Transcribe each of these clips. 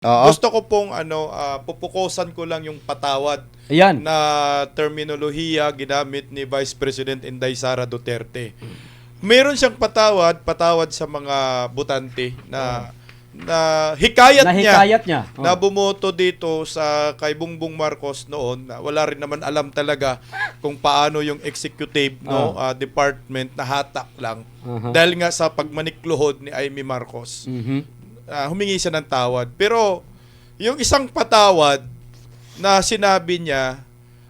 Oo. Gusto ko pong pupukusan ko lang yung patawad Ayan. na terminolohiya ginamit ni Vice President Inday Sara Duterte. Meron siyang patawad sa mga botante na hikayat niya Nahikayat niya. na bumoto dito sa kay Bongbong Marcos noon, na wala rin naman alam talaga kung paano yung executive department na hatak lang dahil nga sa pagmanikluhod ni Amy Marcos. Humingi siya ng tawad. Pero yung isang patawad na sinabi niya,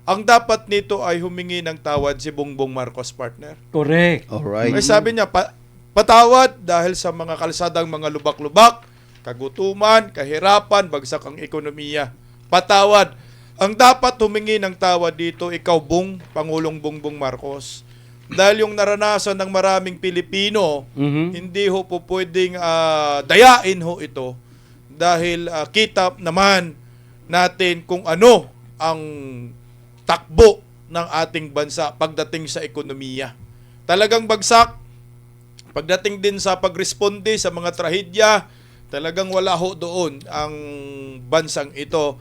ang dapat nito ay humingi ng tawad si Bongbong Marcos, partner. Correct. Alright. Ay sabi niya, patawad dahil sa mga kalsadang mga lubak-lubak, kagutuman, kahirapan, bagsak ang ekonomiya. Patawad. Ang dapat humingi ng tawad dito, ikaw Pangulong Bongbong Marcos. Dahil yung naranasan ng maraming Pilipino, hindi ho po pwedeng dayain ho ito. Dahil kita naman natin kung ano ang takbo ng ating bansa pagdating sa ekonomiya. Talagang bagsak. Pagdating din sa pagresponde sa mga trahedya, talagang wala ho doon ang bansang ito,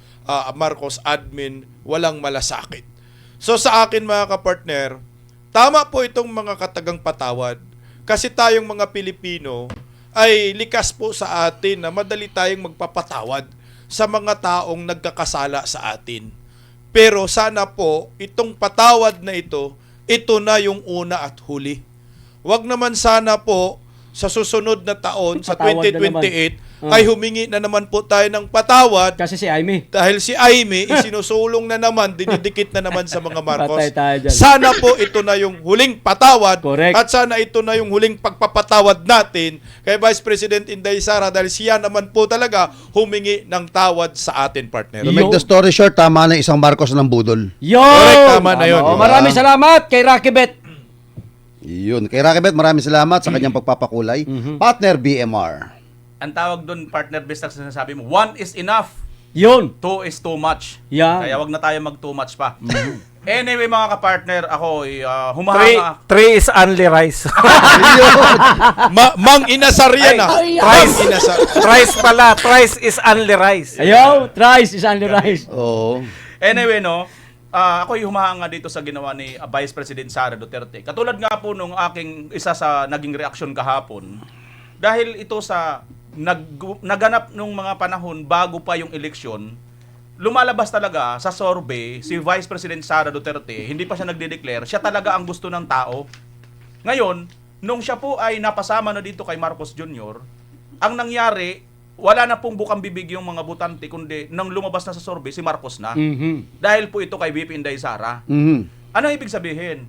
Marcos admin, walang malasakit. So sa akin mga kapartner, tama po itong mga katagang patawad. Kasi tayong mga Pilipino ay likas po sa atin na madali tayong magpapatawad sa mga taong nagkakasala sa atin. Pero sana po, itong patawad na ito na yung una at huli. Wag naman sana po sa susunod na taon, sa Patawad na 2028, ay humingi na naman po tayo ng patawad Kasi si Amy. dahil si Amy isinusulong na naman, dinidikit na naman sa mga Marcos. Patay tayo dyan. Sana po ito na yung huling patawad. Correct. At sana ito na yung huling pagpapatawad natin kay Vice President Inday Sara dahil siya naman po talaga humingi ng tawad sa atin, partner. To make the story short, tama na isang Marcos ng budol. Yo! Correct, tama na yun. Maraming salamat kay Rocky Bet. Yun. Kay Rakibet, maraming salamat sa kanyang pagpapakulay. Partner BMR. Ang tawag doon, partner best na sinasabi mo, 1 is enough, Yun. 2 is too much. Yan. Kaya wag na tayo mag too much pa. Anyway mga kapartner, ako humahanga. Three is only rice. Mang Inasar yan Mang Inasar. Rice pala. Thrice is only rice. Ayaw, thrice is only rice. Oo. Anyway, ako'y humahanga dito sa ginawa ni Vice President Sara Duterte. Katulad nga po nung aking isa sa naging reaksyon kahapon, dahil ito sa naganap nung mga panahon bago pa yung eleksyon, lumalabas talaga sa survey si Vice President Sara Duterte, hindi pa siya nagde-declare, siya talaga ang gusto ng tao. Ngayon, nung siya po ay napasama na dito kay Marcos Jr., ang nangyari, wala na pong bukang bibig yung mga butante, kundi nang lumabas na sa survey, si Marcos na. Dahil po ito kay VP Inday Sara. Ano ibig sabihin?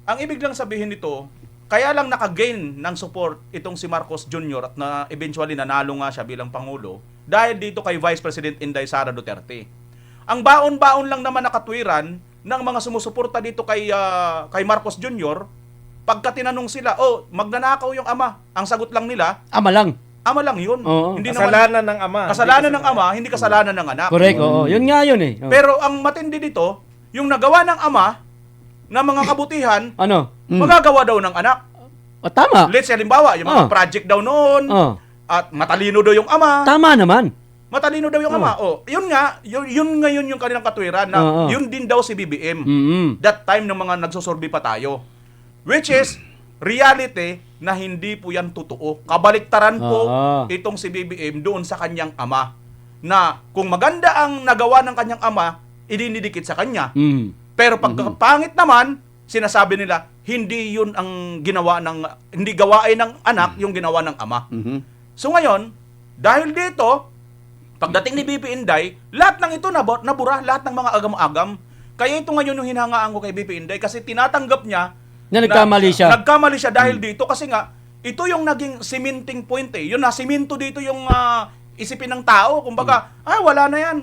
Ang ibig lang sabihin nito, kaya lang naka-gain ng support itong si Marcos Jr. at na eventually nanalo nga siya bilang Pangulo dahil dito kay Vice President Inday Sara Duterte. Ang baon-baon lang naman nakatwiran ng mga sumusuporta dito kay Marcos Jr., pagka tinanong sila, magnanakaw yung ama, ang sagot lang nila, Ama lang. ama lang yun. Oo. Hindi Kasalanan ng ama. kasalanan ng ama, hindi kasalanan ng anak. Correct, oo. Yun nga yun eh. Oo. Pero ang matindi dito, yung nagawa ng ama na mga kabutihan, Ano? magagawa daw ng anak. O, tama. Let's say, halimbawa, yung mga project daw noon, Oh. at matalino daw yung ama. Tama naman. Matalino daw yung ama. Yun nga, yun ngayon yung kanilang katwiran na yun din daw si BBM. That time ng mga nagsosorbi pa tayo. Which is, reality na hindi po yan totoo. Kabaliktaran po itong si BBM doon sa kanyang ama. Na kung maganda ang nagawa ng kanyang ama, idinidikit sa kanya. Pero pagkapangit naman, sinasabi nila, hindi yun ang ginawa hindi gawain ng anak yung ginawa ng ama. So ngayon, dahil dito, pagdating ni BP Inday, lahat ng ito nabura, lahat ng mga agam-agam. Kaya ito ngayon yung hinahangaan ko kay BP Inday kasi tinatanggap niya Na nagkamali siya. Nagkamali siya dahil dito kasi nga, ito yung naging cementing point eh. Yun na, simento dito yung isipin ng tao. Kumbaga, wala na yan.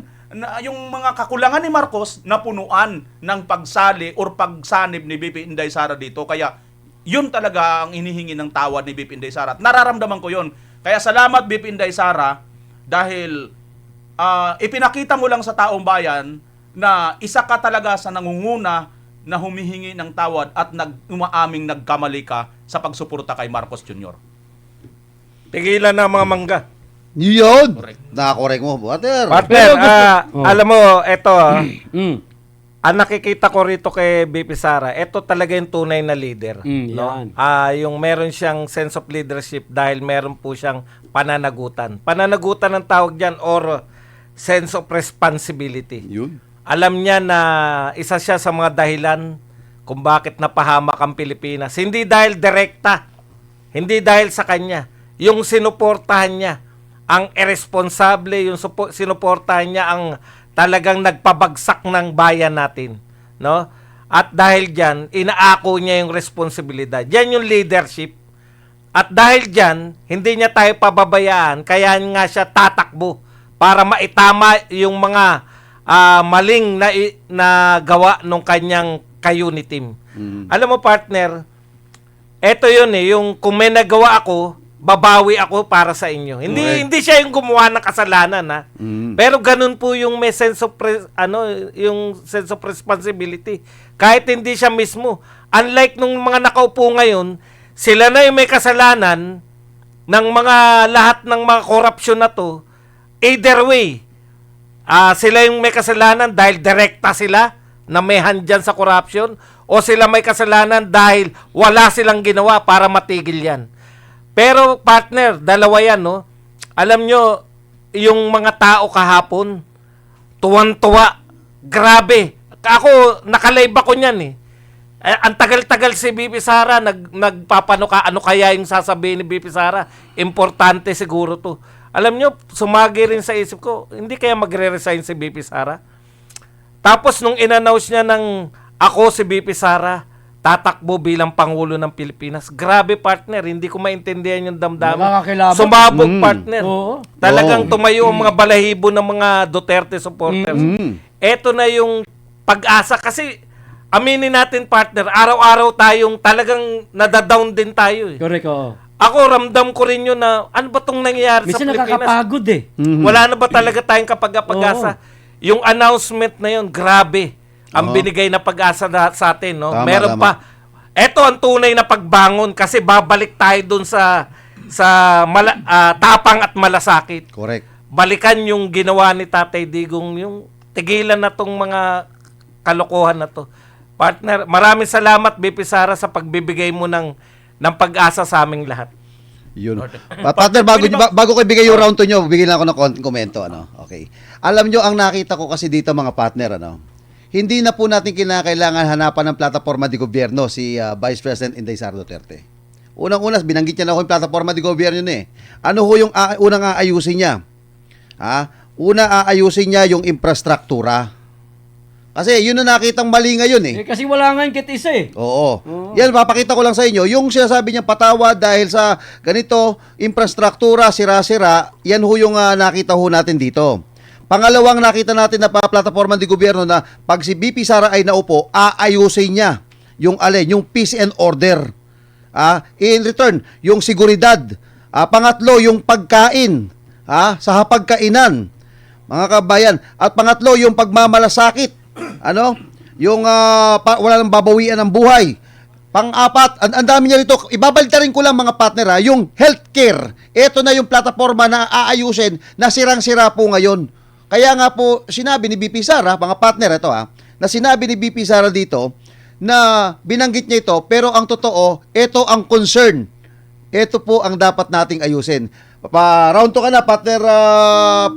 Yung mga kakulangan ni Marcos napunuan ng pagsali or pagsanib ni BP Inday Sara dito. Kaya yun talaga ang inihingi ng tawad ni BP Inday Sara. At nararamdaman ko yun. Kaya salamat BP Inday Sara dahil ipinakita mo lang sa taong bayan na isa ka talaga sa nangunguna na humihingi ng tawad at umaaming nagkamali ka sa pagsuporta kay Marcos Jr. Tigilan na ang mga mangga. Yun. Correct. Nakakorek mo, partner. Partner, Oh. alam mo, ito, Mm. ang nakikita ko rito kay BP Sara, ito talaga yung tunay na leader. Yan. Yung meron siyang sense of leadership dahil meron po siyang pananagutan. Pananagutan ang tawag dyan or sense of responsibility. Yun. Alam niya na isa siya sa mga dahilan kung bakit napahamak ang Pilipinas. Hindi dahil direkta, hindi dahil sa kanya. Yung sinuportahan niya, ang irresponsable, yung sinuportahan niya ang talagang nagpabagsak ng bayan natin. No? At dahil dyan, inaako niya yung responsibilidad. Yan yung leadership. At dahil dyan, hindi niya tayo pababayaan, kaya nga siya tatakbo para maitama yung mga maling na gawa nung kanyang ka-unit team. Alam mo partner, eto yun yung kung may nagawa ako, babawi ako para sa inyo. Hindi siya yung gumawa ng kasalanan Pero ganun po yung may sense of yung sense of responsibility. Kahit hindi siya mismo. Unlike nung mga nakaupo ngayon, sila na yung may kasalanan ng mga lahat ng mga korupsyon na to. Either way, sila yung may kasalanan dahil direkta sila na may handyan sa corruption o sila may kasalanan dahil wala silang ginawa para matigil yan. Pero partner, dalawa yan, no? Alam nyo, yung mga tao kahapon, tuwan-tuwa, grabe. Ako, nakalive ako niyan ang tagal-tagal si BP Sara, nagpapanuka, ano kaya yung sasabihin ni BP Sara? Importante siguro to. Alam nyo, sumagi rin sa isip ko, hindi kaya magre-resign si BP Sara? Tapos nung in-announce niya ng ako si BP Sara, tatakbo bilang Pangulo ng Pilipinas. Grabe partner, hindi ko maintindihan yung damdamin. Nakakakilabot. Sumabog partner. Oo. Talagang tumayo ang mga balahibo ng mga Duterte supporters. Eto na yung pag-asa kasi aminin natin partner, araw-araw tayong talagang nadadown din tayo Correct, oo. Ako, ramdam ko rin yun na, ano ba itong nangyayari sa Minsan Pilipinas? nakakapagod Wala na ba talaga tayong kapag-asa? Yung announcement na yun, grabe. Ang binigay na pag-asa sa atin, no? Tama, Meron tama. pa. Ito ang tunay na pagbangon kasi babalik tayo dun sa tapang at malasakit. Correct. Balikan yung ginawa ni Tatay Digong, yung tigilan na tong mga kalokohan na to. Partner, maraming salamat BP Sara sa pagbibigay mo ng pag-asa sa aming lahat. Yun. Partner, bago ko ibigay yung round 2 nyo, bigyan lang ako ng komento. Okay. Alam nyo, ang nakita ko kasi dito mga partner, hindi na po natin kinakailangan hanapan ng plataforma di gobyerno si Vice President Inday Sara Duterte. Unang-unas, binanggit niya na ako yung plataforma di gobyerno niya Ano ho yung unang aayusin niya? Una aayusin niya yung infrastruktura. Kasi yun na nakitang mali ngayon Kasi wala nga yung kit isa Oo. Yan, papakita ko lang sa inyo. Yung sinasabi niyang patawad dahil sa ganito, infrastruktura, sira-sira, yan ho yung nakita ho natin dito. Pangalawang nakita natin na plataforma di gobyerno na pag si BP Sara ay naupo, aayusin niya yung peace and order. In return, yung seguridad. Pangatlo, yung pagkain. Sa hapagkainan. Mga kabayan. At pangatlo, yung pagmamalasakit. Yung wala nang babawian ng buhay. Pang-apat, ang dami niya rito. Ibabalita rin ko lang mga partner yung healthcare. Ito na yung plataforma na aayusin na sirang-sira po ngayon. Kaya nga po sinabi ni BP Sara, mga partner ito na sinabi ni BP Sara dito na binanggit niya ito pero ang totoo, ito ang concern. Ito po ang dapat nating ayusin. Round 2 ka na partner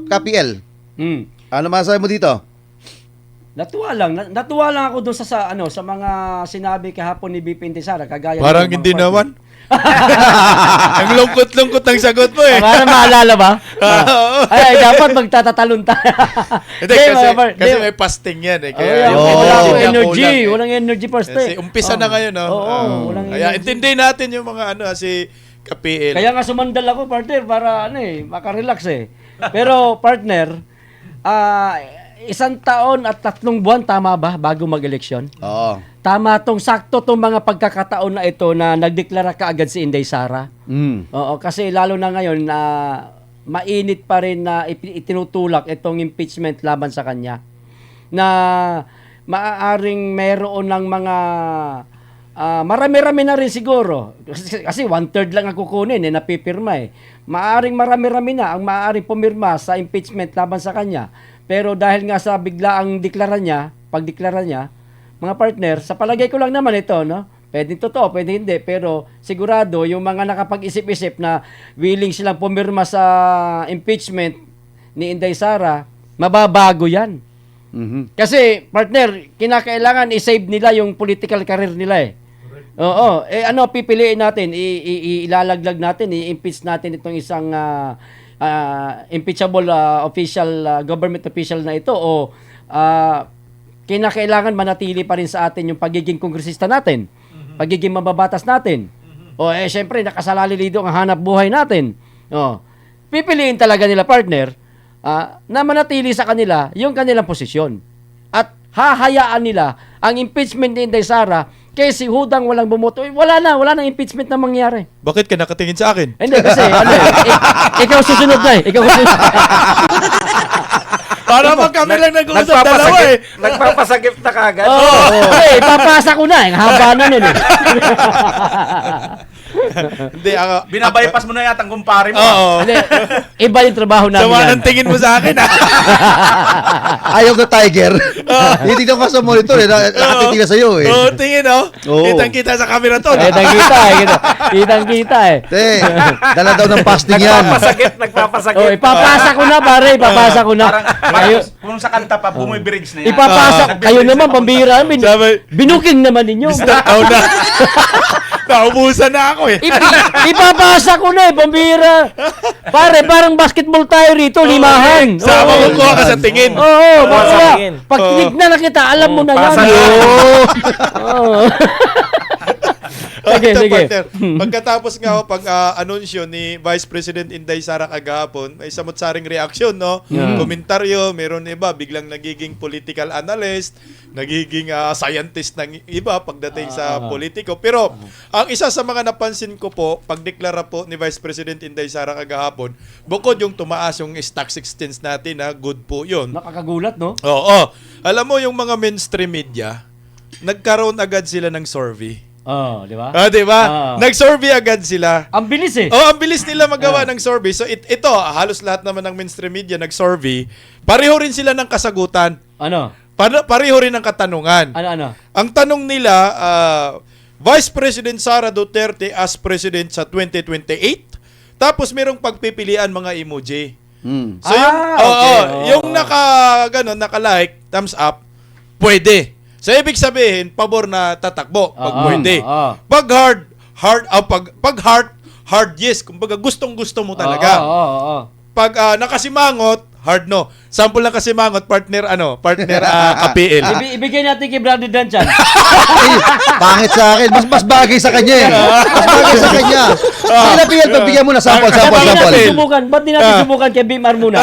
KPL. Ano masasabi mo dito? Natuwa lang ako doon sa mga sinabi kahapon ni BP Inday Sara kagaya Parang ng mga hindi partner. naman. Ang lungkot-lungkot ng sagot mo Para maalala ba? Ay, dapat magtatatalon tayo. Hindi, kasi may fasting yan Kaya Walang yung energy. kulang. Walang energy first Kasi umpisa na ngayon walang Kaya energy. intindihin natin yung mga si KPL. Kaya nga sumandal ako, partner, para makarelax Pero, partner, 1 taon at 3 buwan, tama ba, bago mag-eleksyon? Oo. Tama sakto tong mga pagkakataon na ito na nagdeklara kaagad si Inday Sara. Oo, kasi lalo na ngayon na mainit pa rin na itinutulak itong impeachment laban sa kanya. Na maaaring meron ng mga marami-rami na rin siguro. Kasi 1/3 lang ang kukunin, napipirma eh. Maaring marami-rami na ang maaaring pumirma sa impeachment laban sa kanya. Pero dahil nga sa biglaang pagdeklara niya, mga partner, sa palagay ko lang naman ito, no? Pwedeng totoo, pwedeng hindi. Pero sigurado, yung mga nakapag-isip-isip na willing silang pumirma sa impeachment ni Inday Sara, mababago yan. Kasi, partner, kinakailangan i-save nila yung political career nila eh. Oo. Pipiliin natin, ilalaglag natin, i-impeach natin itong isang impeachable official, government official na ito o kinakailangan manatili pa rin sa atin yung pagiging kongresista natin, pagiging mababatas natin. Syempre, nakasalalilido ang hanap buhay natin. Pipiliin talaga nila, partner, na manatili sa kanila yung kanilang posisyon. At hahayaan nila ang impeachment ni Inday Sara kay si Hudang walang bumoto. Wala nang impeachment na mangyari. Bakit ka nakatingin sa akin? Hindi, kasi, ikaw susunod na eh. Ikaw susunod. Para mag kami lang nag-uusap dalawa eh. Nagpapasagip na kagad. Papasa ko na. Ang haba na nun eh. Hindi, Binabypass mo na yata ang kumpare mo. Oo. Hindi, iba yung trabaho namin. Sama yan. ng tingin mo sa akin Ayaw ka, Tiger. Hindi ka sa monitor eh. Nakatitingin sa'yo eh. Oo, tingin Oo. Kitang-kita sa camera to. Kitang-kita eh. Dala daw ng fasting yan. Nagpapasagip. Ipapasa ko na, pare. Ipapasa ko na. Parang kung sa kanta pa, bumibridge na yan. Ipapasa. Kayo naman, pambira. Binuking naman ninyo. Ikaw na. Naubusan na ako eh. Ipapasa ko na eh, pambira. Pare, parang basketball tayo rito, limahan. Sama mo ko ka sa tingin. Oo, sa baka. tingin. Pag tinignan na kita, alam mo na yan. Pasa Oo. Sige, Ito, sige. partner. Pagkatapos nga ako pag-anunsyo ni Vice President Inday Sara kagahapon, may samot-saring reaksyon, no? Komentaryo, meron iba, biglang nagiging political analyst, nagiging scientist ng iba pagdating sa politiko. Pero, ang isa sa mga napansin ko po, pagdeklara po ni Vice President Inday Sara kagahapon, bukod yung tumaas yung stock exchange natin, good po yun. Nakakagulat, no? Oo. Alam mo, yung mga mainstream media, nagkaroon agad sila ng survey. Di ba? Di ba? Nag-survey agad sila. Ang bilis eh. Ang bilis nila magawa ng survey. So ito, halos lahat naman ng mainstream media nag-survey. Pareho rin sila ng kasagutan. Ano? Pareho rin ng katanungan. Ano? Ang tanong nila, Vice President Sara Duterte as President sa 2028. Tapos merong pagpipilian mga emoji. So yung naka-like, thumbs up, pwede. So, ibig sabihin, pabor na tatakbo pag pwede. Pag hard yes. Kumbaga, gustong-gusto mo talaga. Pag nakasimangot, hard no. Sample ng kasimangot, partner KPL. Ibigay natin kay Brother Dan Chan. Pangit sa akin. Mas bagay sa kanya eh. Mas bagay sa kanya. Sila PL, pagbigyan mo na sample. Ba't di natin subukan kay Bimar muna?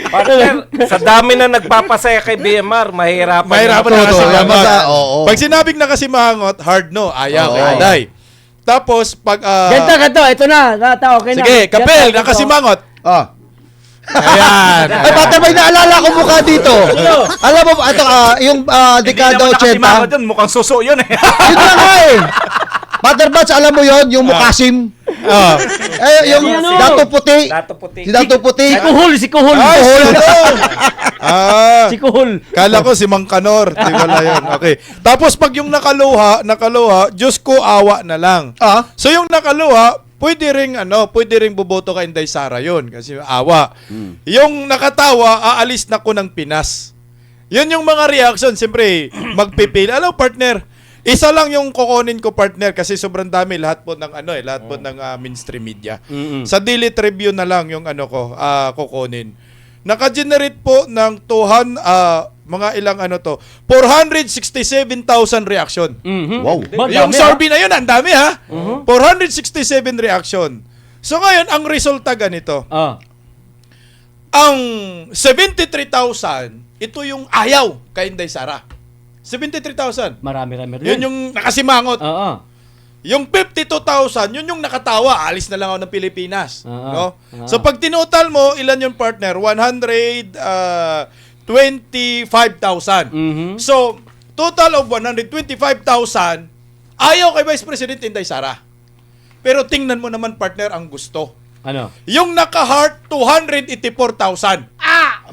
Partner, sa dami na nagpapasaya kay BMR, mahirapan Na Totoo, kasimangot. oo. Pag sinabing nakasimangot, hard no. Ayaw. Day. Tapos, pag... Ganto. Ito na. Okay na. sige, KPL, nakasimangot. Ayan. Ay, bata may naalala ko mukha dito. Alam mo, ito, yung dekada 80. Yun, mukhang suso yun eh. Yun na nga eh. Mother Bats, alam mo yon yung Mukasim. Yung Ano? Dato Puti. Dato puti. Si Dato Puti. Si Kuhul. Ay, Si Kuhul. Kala ko si Mang Kanor. Di wala yun. Okay. Tapos pag yung nakaluha, Diyos ko, awa na lang. So yung nakaluha, pwede ring boboto ka Inday Sara yun. Kasi awa. Yung nakatawa, aalis na ko ng Pinas. Yun yung mga reaction. Siyempre, magpipili. Alam, partner, isa lang yung kukunin ko, partner, kasi sobrang dami lahat po ng mainstream media. Sa Daily Tribune na lang yung kukunin. Naka-generate po ng mga ilang 467,000 reaction. Wow. Yung survey na yun, ang dami ha. 467 reaction. So ngayon, ang resulta ganito. Ang 73,000, ito yung ayaw kay Inday Sara. 73,000. Marami rin. Yun yung nakasimangot. Yung 52,000, yun yung nakatawa. Alis na lang ako ng Pilipinas. No? So pag tinotal mo, ilan yung partner? 125,000. So, total of 125,000 ayaw kay Vice President Inday Sara. Pero tingnan mo naman, partner, ang gusto. Ano? Yung naka-heart, 284,000.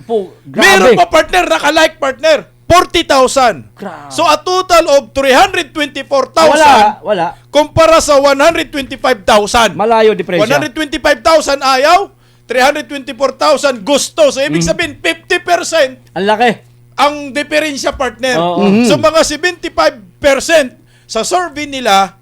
Po, Meron grabe. pa, partner, naka-like, partner, 40,000. Grabe. So, a total of 324,000 Wala. kumpara sa 125,000. Malayo diferensya. 125,000 ayaw, 324,000 gusto. So, ibig sabihin, 50% Ang laki. ang diferensya, partner. Oo. So, mga 75% sa survey nila,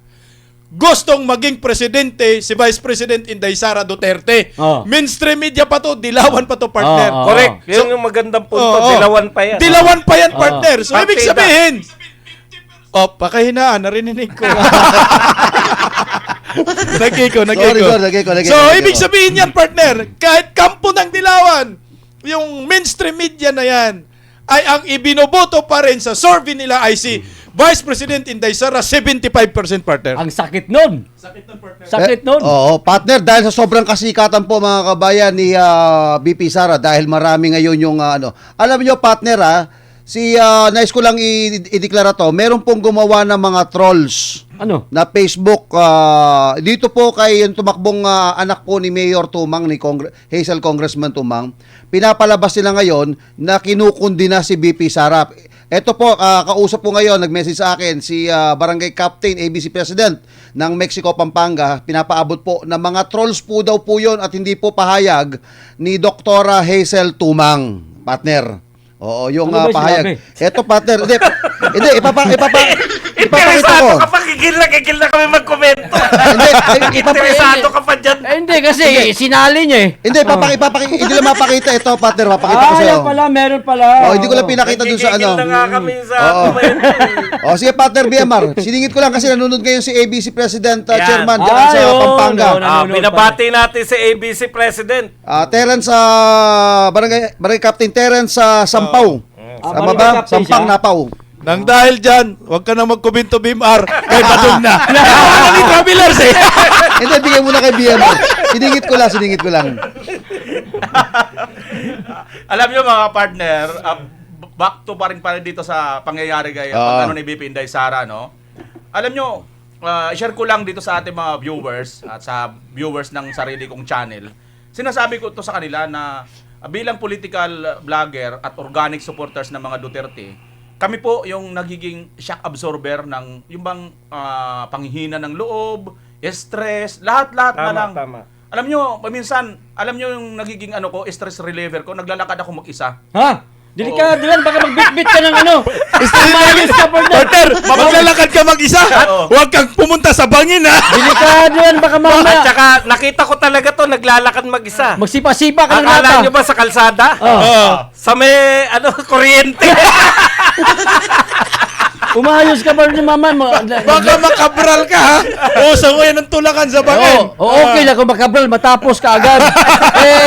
gustong maging presidente si Vice President Inday Sara Duterte. Oo. Mainstream media pa to, dilawan pa to, partner. Oo. Correct. Yun yung magandang punto. Oo. Dilawan pa yan. Dilawan pa yan, partner. So, Partida. ibig sabihin, pakahinaan, narinig ko. Nagkiko. Sorry, So, ibig sabihin yan, partner, kahit kampo ng dilawan, yung mainstream media na yan, ay ang ibinoboto pa rin sa survey nila ay si Vice President Inday Sara, 75%, partner. Ang sakit nun. Sakit nun. Oo, partner, dahil sa sobrang kasikatan po mga kabayan ni BP Sara, dahil marami ngayon yung alam niyo, partner, nais ko lang i-deklara to, meron pong gumawa ng mga trolls Ano? na Facebook dito po kay yung tumakbong anak po ni Mayor Tumang, ni Hazel Congressman Tumang. Pinapalabas nila ngayon na kinukundi na si BP Sara. Ito po, kausap po ngayon, nag-message sa akin si Barangay Captain, ABC President ng Mexico, Pampanga. Pinapaabot po na mga trolls po daw po yun at hindi po pahayag ni Dr. Hazel Tumang, partner. Oo, yung Ano ba pahayag. sinabi? Ito, partner. Hindi, ipapakita Interesado ko. ka pa, kikil na kami magkomento. Hindi, Interesado ka pa dyan. Hindi kasi sinali niya eh. Hindi, hindi lang mapakita ito, partner. Mapakita ko sa'yo. Yan pala, meron pala. Oh, hindi ko lang pinakita dun sa Nagkikigil na nga kami sa Oo. komento. Oh, sige, partner BMR. Siningit ko lang kasi nanonood ngayon si ABC President Yan. Chairman dyan Ay, sa oo, Pampanga. no, no. Binabati natin si ABC President. Terence Barangay Captain Terence Sampaw. Tama Barangay ba? Captain Sampang siya? Napaw. Nang dahil dyan, huwag ka na magkomento, Bimar. Kay Badong na. Wala ni Travelers eh. Hindi, bigay muna kay BMR. Siningit ko lang. Alam nyo mga partner, back to pa rin dito sa pangyayari kay ni BP Inday Sara, no? Alam nyo, share ko lang dito sa ating mga viewers at sa viewers ng sarili kong channel. Sinasabi ko to sa kanila na bilang political vlogger at organic supporters ng mga Duterte, kami po yung nagiging shock absorber ng yung bang panghihina ng loob, stress, lahat-lahat na lang. Tama. Alam nyo, paminsan, yung nagiging stress reliever ko, naglalakad ako mag-isa. Ha? Delikado yan, baka magbitbit ka ng Umayos ka, partner. Partner, maglalakad ka mag-isa. Oo. Huwag kang pumunta sa bangin, ha? Delikado yan, baka At mamaya. saka nakita ko talaga to, naglalakad mag-isa. Magsipa-sipa ka ng Akala lata. nyo ba sa kalsada? Oh. Sa may, kuryente. Umayos ka pa rin mama. Baka makabral ka, ha? Uso mo yan ng tulakan sa bangin. Okay lang kung makabral, matapos ka agad.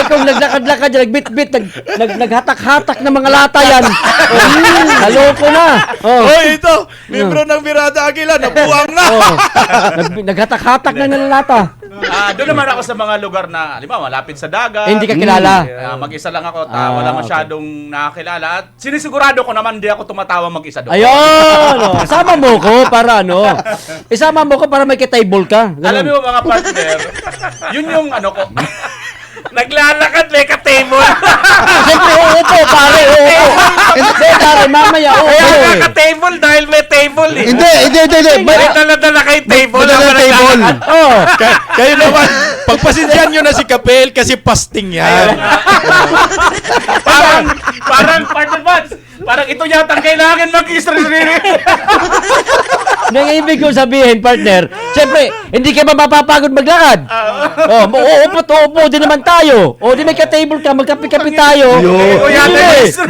Kung naglakad-lakad yan, nagbit-bit, naghatak-hatak ng mga lata yan. Haloko na. Hoy, ito, membro ng Birada Aguila, nabuwang na. Naghatak-hatak na ng lata. Doon naman ako sa mga lugar na, malapit sa dagat. Hindi ka kilala. Mag-isa lang ako, wala masyadong nakakilala. At sinisigurado ko naman, hindi ako tumatawa mag-isa doon. Ayun! Isama mo ko para isama mo ko para may kitable ka. Ganun. Alam mo mga partner, yun yung ko. Naglalakad, may ka-table. Siyempre, uupo, pare, uupo. Hindi, pare, mamaya, Kaya uupo. nga ka-table dahil may table eh. Hindi. May dala-dala kayong table. May dala-dala table. Oh. Kayo naman, pagpasensyahan nyo na si Kapel kasi fasting yan. Parang partner Vance, parang ito yata ang kailangan mag-stress relief. Nang ibig ko sabihin, partner, siyempre, hindi ka ba mapapagod maglakad? Uupo din naman tayo. O, di may ka-table ka, magkapi-kapi tayo.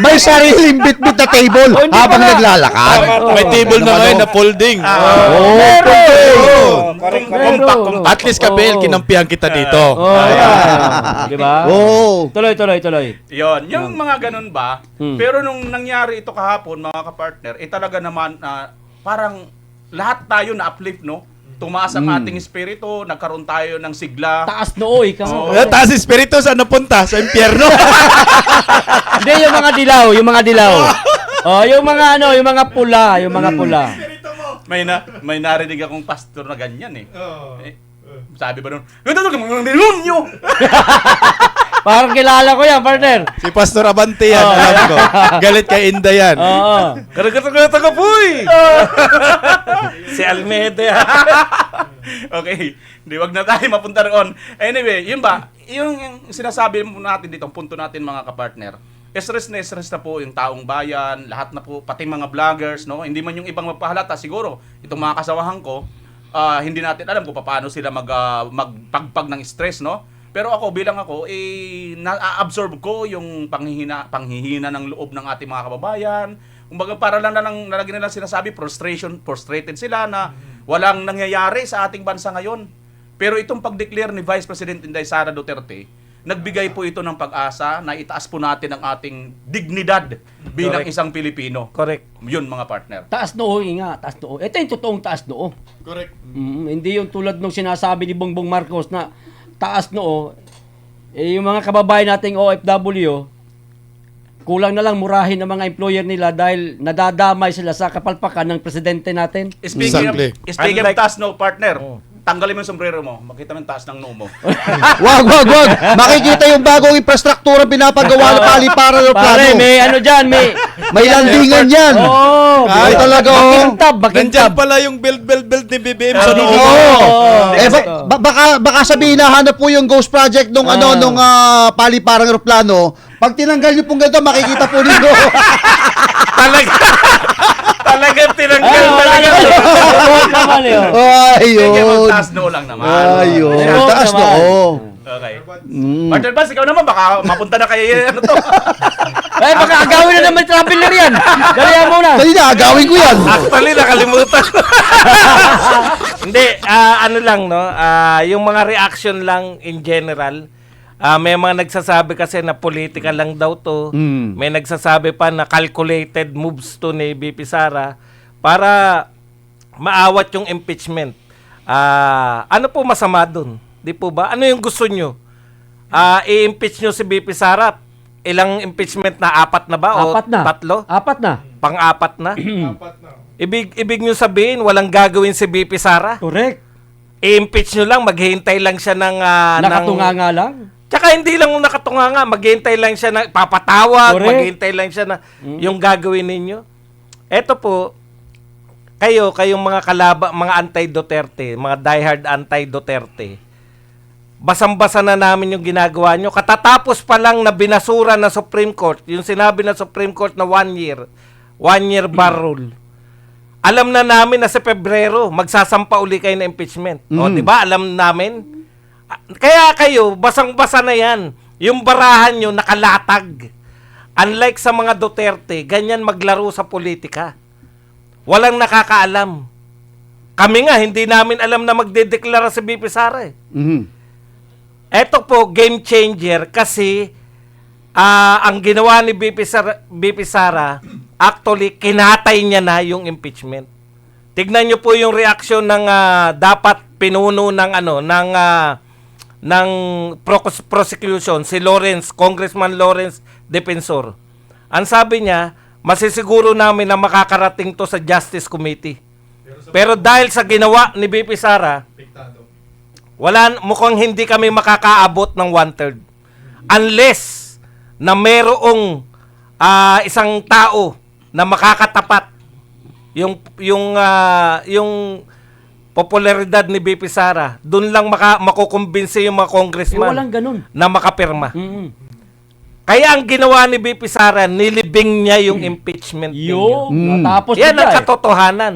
May sariling bit-bit na table Oh, hindi habang pala. naglalakad. May table na ngayon na folding. At least Kapel, kinampihan kita dito. Di ba? Oh. Tuloy. Yon, yung mga ganun ba? Pero nung nangyari ito kahapon, mga kapartner, talaga naman parang lahat tayo na-uplift, no? Tumaas ang ating espiritu, nagkaroon tayo ng sigla. Taas noo, ikaw. Taas espiritu, saan napunta? Sa impyerno. Hindi, yung mga dilaw. Oh, yung mga ano, yung mga pula, yung mga pula. May narinig akong pastor na ganyan eh. Sabi ba nun, ito mga nilunyo! Parang kilala ko yan, partner. Si Pastor Abante yan, alam ko. Galit kay Inday yan. Oo. Karagata puy! Si Almeida. Okay, di wag na tayo mapunta roon. Anyway, yun ba? Yung sinasabi mo natin dito, ang punto natin mga kapartner, stress na po yung taong bayan, lahat na po, pati mga vloggers, no? Hindi man yung ibang magpahalata, siguro, itong mga kasawahan ko, hindi natin alam kung paano sila magpagpag ng stress, no? Pero ako, bilang ako, na-absorb ko yung panghihina ng loob ng ating mga kababayan. Kumbaga, para lang nalagyan nila sinasabi, frustrated sila na walang nangyayari sa ating bansa ngayon. Pero itong pag-declare ni Vice President Inday Sara Duterte, nagbigay po ito ng pag-asa na itaas po natin ang ating dignidad bilang Correct. isang Pilipino. Correct. Yun mga partner. Taas noo, nga, taas noo. Ito yung totoong taas noo. Correct. Hindi yung tulad nung sinasabi ni Bongbong Marcos na taas noo. Eh, yung mga kababayan nating OFW, kulang na lang murahin ng mga employer nila dahil nadadamay sila sa kapalpakan ng presidente natin. Exactly. Speaking of Unlike- taas no, partner, tanggalin mo yung sombrero mo, makita mo yung taas ng noo mo. Wag. Makikita yung bagong infrastruktura pinapagawa ng paliparan ng plano. Pare, may ano dyan, May landingan yan. Oo, Ay, talaga, oh. Makintab. Nandyan pala yung build ni BBM sa Oo. noo. Eh, baka sabihin na hanap po yung ghost project nung nung paliparang eroplano. Pag tinanggal niyo pong ganito, makikita po ninyo. Talagang tinanggal Wala talaga. naman yun. Speaking of Ayun. taas noo lang naman. Ayun. Oo Taas naman. noo. Okay. Partner Bas, ikaw naman, baka mapunta na kay ano to. Eh, baka agawin na naman traveler yan. Dalihan mo na. Dali na, agawin ko yan. Actually, nakalimutan ko. Hindi, ano lang, no? Yung mga reaction lang in general, may mga nagsasabi kasi na political lang daw to. May nagsasabi pa na calculated moves to ni BP Sara para maawat yung impeachment. Ano po masama dun? Di po ba? Ano yung gusto nyo? I-impeach nyo si BP Sara? Ilang impeachment na? 4 na ba? Apat na. O 3? 4 na. Pang-4 na? Ibig nyo sabihin, walang gagawin si BP Sara? Correct. I-impeach nyo lang, maghihintay lang siya ng... Nakatunganga lang. Tsaka hindi lang nakatunganga, maghihintay lang siya ng papatawag, Correct. maghihintay lang siya na yung gagawin ninyo. Eto po, kayong mga mga anti-Duterte, mga diehard anti-Duterte, basang-basa na namin yung ginagawa nyo. Katatapos pa lang na binasura na Supreme Court, yung sinabi na Supreme Court na 1 year bar rule. Alam na namin na sa Pebrero, magsasampa uli kayo ng impeachment. O, di ba? Alam namin. Kaya kayo, basang-basa na yan. Yung barahan nyo, nakalatag. Unlike sa mga Duterte, ganyan maglaro sa politika. Walang nakakaalam. Kami nga, hindi namin alam na magdedeklara si BP Sara eh. Eto po, game changer kasi ang ginawa ni BP Sara, actually, kinatay niya na yung impeachment. Tignan niyo po yung reaksyon ng dapat pinuno ng prosecution, si Congressman Lawrence Defensor. Ang sabi niya, masisiguro namin na makakarating to sa Justice Committee. Pero dahil sa ginawa ni BP Sara, mukhang hindi kami makakaabot ng 1/3 unless na merong isang tao na makakatapat yung popularidad ni BP Sara. Doon lang makukumbinsi yung mga congressman walang ganun. na makapirma. Kaya ang ginawa ni BP Sara, nilibing niya yung impeachment ninyo. Natapos Yan ang bigla eh. katotohanan.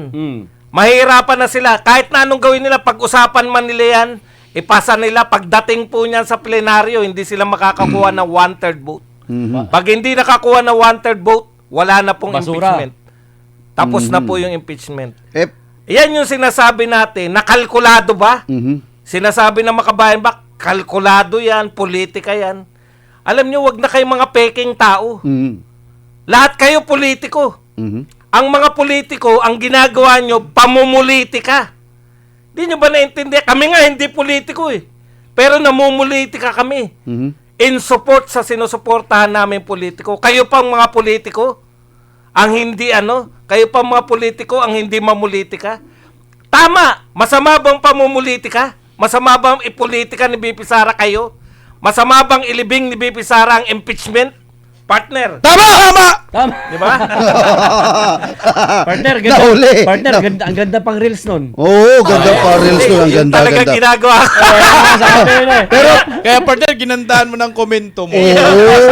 Mahirapan na sila. Kahit na anong gawin nila, pag-usapan man nila yan, ipasa nila, pagdating po niyan sa plenaryo, hindi sila makakakuha ng 1/3 vote. Pag hindi nakakuha ng 1/3 vote, wala na pong Basura. impeachment. Tapos na po yung impeachment. Eh, Yan yung sinasabi natin, nakalkulado ba? Sinasabi ng makabayan ba, kalkulado yan, politika yan. Alam nyo, wag na kayo mga peking tao. Lahat kayo politiko. Ang mga politiko, ang ginagawa nyo, pamumulitika. Di nyo ba naintindihan? Kami nga hindi politiko eh. Pero namumulitika kami. In support sa sinusuportahan namin politiko. Kayo pang mga politiko. ang hindi kayo pa mga politiko ang hindi mamulitika. Tama, masama bang pamumulitika? Masama bang ipolitika ni BP Sara kayo? Masama bang ilibing ni BP Sara ang impeachment? Partner, Tama! Tama. di ba? Partner, ganda. Nahuli. Partner, ganda, ang ganda pang reels nun. Oo, ganda pa reels ko. Ang Yun ganda, talaga ganda. ginagawa ko. Sabi na eh. Kaya partner, ginandaan mo ng komento mo. Oo.